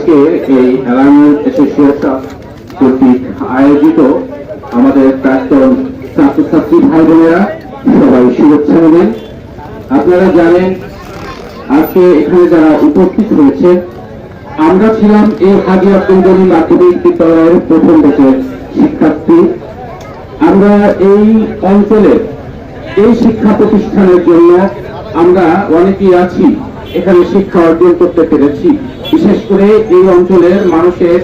আজকে এই alignment association কর্তৃক আয়োজিত আমাদের প্রাক্তন ছাত্রছাত্রী ভাই বোনেরা সবাই শুভেচ্ছা নেবেন। আপনারা জানেন আজকে এখানে যারা উপস্থিত হয়েছে, আমরা ছিলাম এই হাজী আব্দুল গনি মাধ্যমিক বিদ্যালয়ের প্রথম বছরের শিক্ষার্থী। আমরা এই অঞ্চলে এই শিক্ষা প্রতিষ্ঠানের জন্য আমরা অনেকেই আছি, এখানে শিক্ষা অর্জন করতে পেরেছি। বিশেষ করে এই অঞ্চলের মানুষের,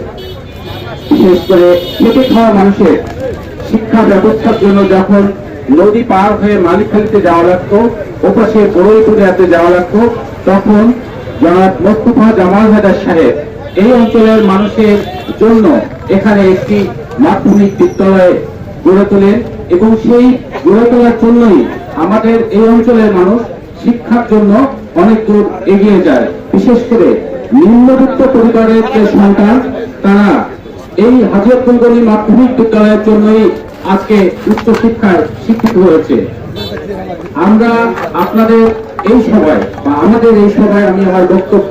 বিশেষ করে খেটে খাওয়া মানুষের শিক্ষা ব্যবস্থার জন্য যখন নদী পার হয়ে মালিকখালীতে যাওয়া লাগতো, ওপাশে বড়ইপুরিয়াতে যাওয়া লাগতো, তখন জনাব মোস্তফা জামাল হায়দার সাহেব এই অঞ্চলের মানুষের জন্য এখানে একটি মাধ্যমিক বিদ্যালয় গড়ে তোলেন এবং সেই গড়ে তোলার জন্যই আমাদের এই অঞ্চলের মানুষ শিক্ষার জন্য অনেক দূর এগিয়ে যায়। বিশেষ করে নিম্নবিত্ত পরিবারের যে সন্তান, তারা এই হাজী আব্দুল গনি মাধ্যমিক বিদ্যালয়ের জন্যই আজকে উচ্চশিক্ষায় শিক্ষিত হয়েছে। আমরা আপনাদের এই সভায় বা আমাদের এই সভায় আমি আমার বক্তব্য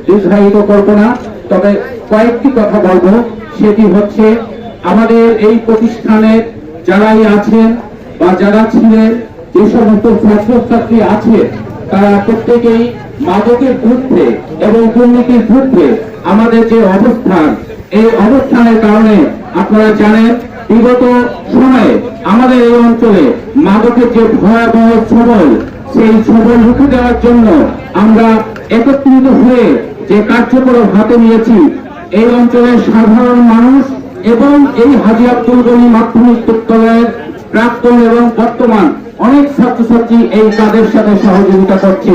দীর্ঘায়িত করব না, তবে কয়েকটি কথা বলবো। সেটি হচ্ছে, আমাদের এই প্রতিষ্ঠানে যারাই আছেন বা যারা ছিলেন, যে সমস্ত ছাত্রছাত্রী আছে, তারা প্রত্যেকেই মাদকের বিরুদ্ধে এবং দুর্নীতির বিরুদ্ধে আমাদের যে অবস্থান, এই অবস্থানের কারণে আপনারা জানেন বিগত সময়ে আমাদের এই অঞ্চলে মাদকের যে ভয়াবহ ছবল, সেই ছবল রুখে দেওয়ার জন্য আমরা একত্রিত হয়ে যে কার্যক্রম হাতে নিয়েছি, এই অঞ্চলের সাধারণ মানুষ এবং এই হাজী আব্দুল গনি মাধ্যমিক বিদ্যালয়ের প্রাক্তন এবং বর্তমান অনেক ছাত্রছাত্রী এই কাজের সাথে সহযোগিতা করছে।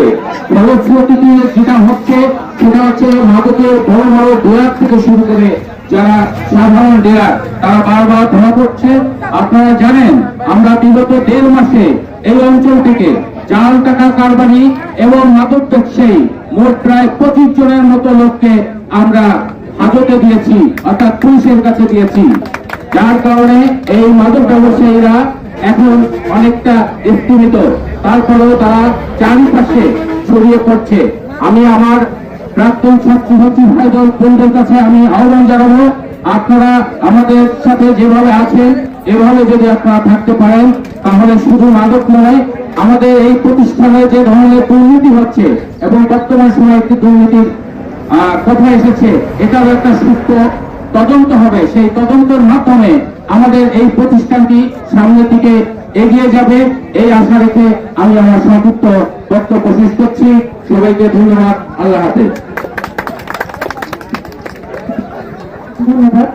ফলশ্রুতিতে যেটা হচ্ছে সেটা হচ্ছে মাদকের বড় বড় ডেয়ার থেকে শুরু করে যারা সাধারণ ডেয়ার, তারা বারবার ধরা পড়ছে। আপনারা জানেন আমরা বিগত 1.5 মাসে এই অঞ্চল থেকে জাল টাকা কারবারি এবং মাদক ব্যবসায়ী মোট প্রায় 25 জনের মতো লোককে আমরা হাজতে দিয়েছি, অর্থাৎ পুলিশের কাছে দিয়েছি। যার কারণে এই মাদক ব্যবসায়ীরা এখন অনেকটা স্থিমিত, তারপরেও তারা চারিপাশে ছড়িয়ে পড়ছে। আমি আমার প্রাক্তন ছাত্রছাত্রী ভাই বোনদের কাছে আমি আহ্বান জানাবো, আপনারা আমাদের সাথে যেভাবে আছেন এভাবে যদি আপনারা থাকতে পারেন, তাহলে শুধু মাদক নয়, আমাদের এই প্রতিষ্ঠানে যে ধরনের দুর্নীতি হচ্ছে এবং বর্তমান সময়ে একটি দুর্নীতির কথা এসেছে, এটাও একটা সুস্থ তদন্ত হবে। সেই তদন্তের মাধ্যমে আমাদের এই প্রতিষ্ঠানটি সামনের দিকে এগিয়ে যাবে, এই আশা রেখে আমি আমার সংক্ষিপ্ত বক্তব্য শেষ করছি। সবাইকে ধন্যবাদ। আল্লাহ হাফেজ। ধন্যবাদ।